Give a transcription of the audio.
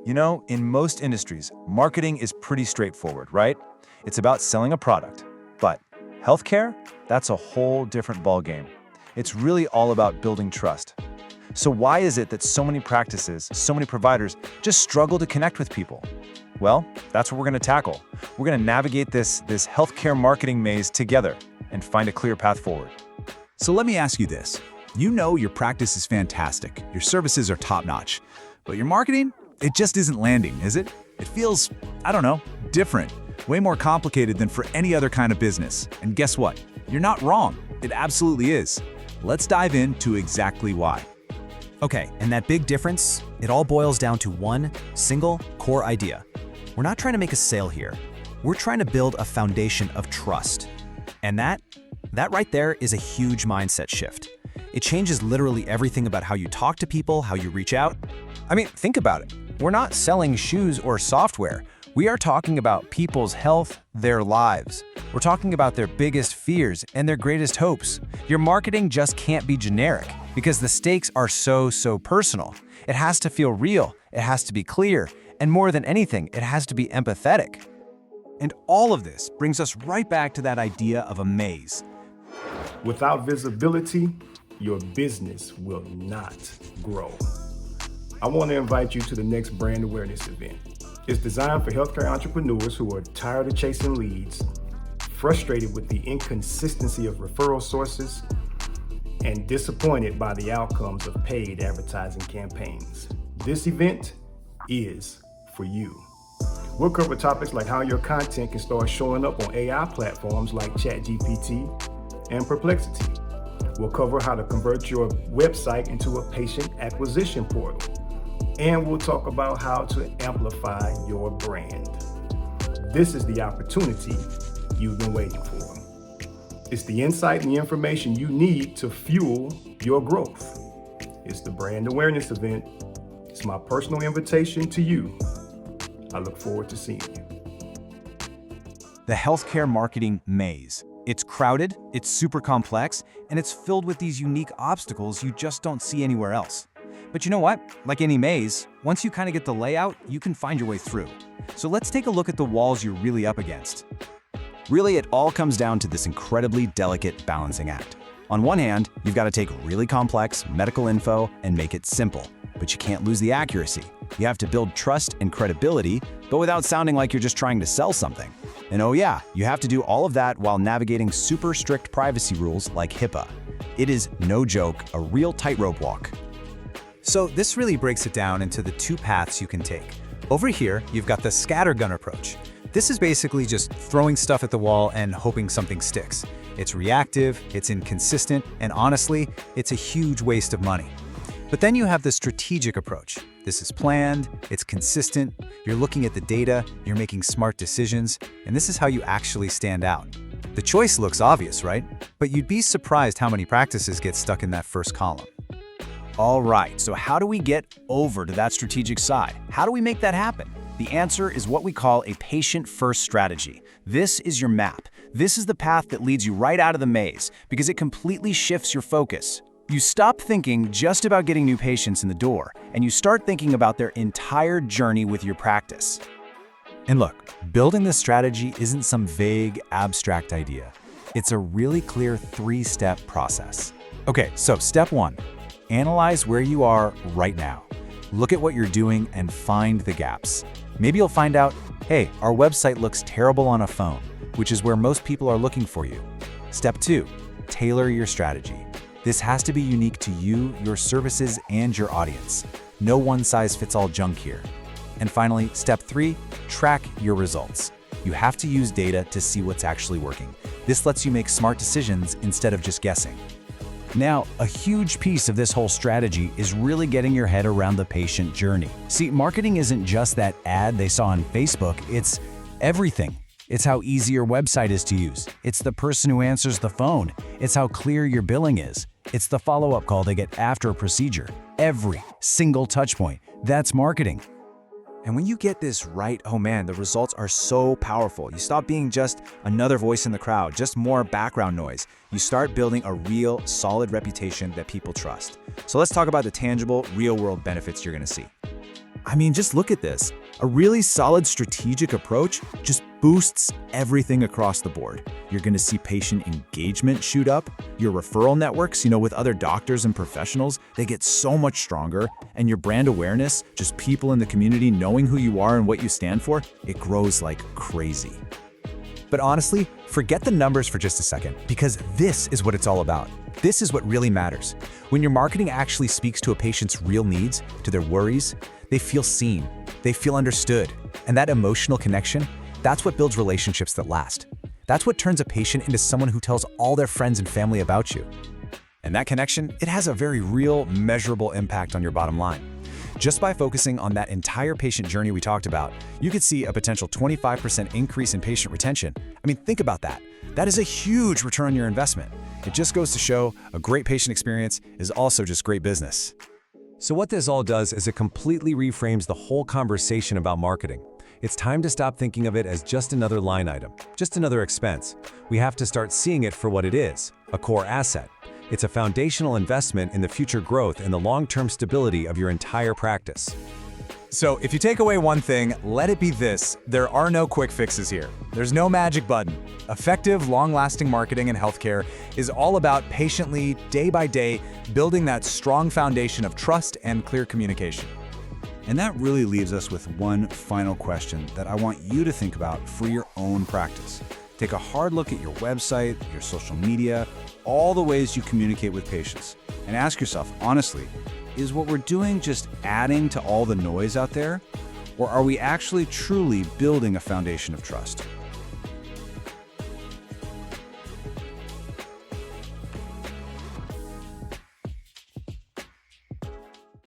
You know, in most industries, marketing is pretty straightforward, right? It's about selling a product. But healthcare, that's a whole different ballgame. It's really all about building trust. So why is it that so many practices, so many providers just struggle to connect with people? Well, that's what we're going to tackle. We're going to navigate this healthcare marketing maze together and find a clear path forward. So let me ask you this. You know your practice is fantastic, your services are top-notch, but your marketing, it just isn't landing, is it? It feels, I don't know, different, way more complicated than for any other kind of business. And guess what? You're not wrong. It absolutely is. Let's dive into exactly why. Okay, and that big difference, it all boils down to one single core idea. We're not trying to make a sale here. We're trying to build a foundation of trust. And that right there is a huge mindset shift. It changes literally everything about how you talk to people, how you reach out. I mean, think about it. We're not selling shoes or software. We are talking about people's health, their lives. We're talking about their biggest fears and their greatest hopes. Your marketing just can't be generic because the stakes are so personal. It has to feel real, it has to be clear, and more than anything, it has to be empathetic. And all of this brings us right back to that idea of a maze. Without visibility, your business will not grow. I want to invite you to the next brand awareness event. It's designed for healthcare entrepreneurs who are tired of chasing leads, frustrated with the inconsistency of referral sources, and disappointed by the outcomes of paid advertising campaigns. This event is for you. We'll cover topics like how your content can start showing up on AI platforms like ChatGPT and Perplexity. We'll cover how to convert your website into a patient acquisition portal. And we'll talk about how to amplify your brand. This is the opportunity you've been waiting for. It's the insight and the information you need to fuel your growth. It's the brand awareness event. It's my personal invitation to you. I look forward to seeing you. The healthcare marketing maze. It's crowded, it's super complex, and it's filled with these unique obstacles you just don't see anywhere else. But you know what? Like any maze, once you kind of get the layout, you can find your way through. So let's take a look at the walls you're really up against. Really, it all comes down to this incredibly delicate balancing act. On one hand, you've got to take really complex medical info and make it simple, but you can't lose the accuracy. You have to build trust and credibility, but without sounding like you're just trying to sell something. And oh yeah, you have to do all of that while navigating super strict privacy rules like HIPAA. It is, no joke, a real tightrope walk. So this really breaks it down into the two paths you can take. Over here, you've got the scattergun approach. This is basically just throwing stuff at the wall and hoping something sticks. It's reactive, it's inconsistent, and honestly, it's a huge waste of money. But then you have the strategic approach. This is planned, it's consistent, you're looking at the data, you're making smart decisions, and this is how you actually stand out. The choice looks obvious, right? But you'd be surprised how many practices get stuck in that first column. All right, so how do we get over to that strategic side? How do we make that happen? The answer is what we call a patient-first strategy. This is your map. This is the path that leads you right out of the maze because it completely shifts your focus. You stop thinking just about getting new patients in the door, and you start thinking about their entire journey with your practice. And look, building this strategy isn't some vague, abstract idea. It's a really clear three-step process. Okay, so step one, analyze where you are right now. Look at what you're doing and find the gaps. Maybe you'll find out, hey, our website looks terrible on a phone, which is where most people are looking for you. Step two, tailor your strategy. This has to be unique to you, your services, and your audience. No one-size-fits-all junk here. And finally, step three, track your results. You have to use data to see what's actually working. This lets you make smart decisions instead of just guessing. Now, a huge piece of this whole strategy is really getting your head around the patient journey. See, marketing isn't just that ad they saw on Facebook, it's everything. It's how easy your website is to use. It's the person who answers the phone. It's how clear your billing is. It's the follow-up call they get after a procedure. Every single touch point. That's marketing. And when you get this right, oh man, the results are so powerful. You stop being just another voice in the crowd, just more background noise. You start building a real, solid reputation that people trust. So let's talk about the tangible, real-world benefits you're gonna see. I mean, just look at this. A really solid strategic approach just boosts everything across the board. You're going to see patient engagement shoot up. Your referral networks, with other doctors and professionals, they get so much stronger. And your brand awareness, just people in the community knowing who you are and what you stand for, it grows like crazy. But honestly, forget the numbers for just a second, because this is what it's all about. This is what really matters. When your marketing actually speaks to a patient's real needs, to their worries, they feel seen, they feel understood. And that emotional connection, that's what builds relationships that last. That's what turns a patient into someone who tells all their friends and family about you. And that connection, it has a very real, measurable impact on your bottom line. Just by focusing on that entire patient journey we talked about, you could see a potential 25% increase in patient retention. I mean, think about that. That is a huge return on your investment. It just goes to show a great patient experience is also just great business. So what this all does is it completely reframes the whole conversation about marketing. It's time to stop thinking of it as just another line item, just another expense. We have to start seeing it for what it is, a core asset. It's a foundational investment in the future growth and the long-term stability of your entire practice. So if you take away one thing, let it be this: there are no quick fixes here. There's no magic button. Effective, long-lasting marketing in healthcare is all about patiently, day by day, building that strong foundation of trust and clear communication. And that really leaves us with one final question that I want you to think about for your own practice. Take a hard look at your website, your social media, all the ways you communicate with patients, and ask yourself, honestly, is what we're doing just adding to all the noise out there? Or are we actually truly building a foundation of trust?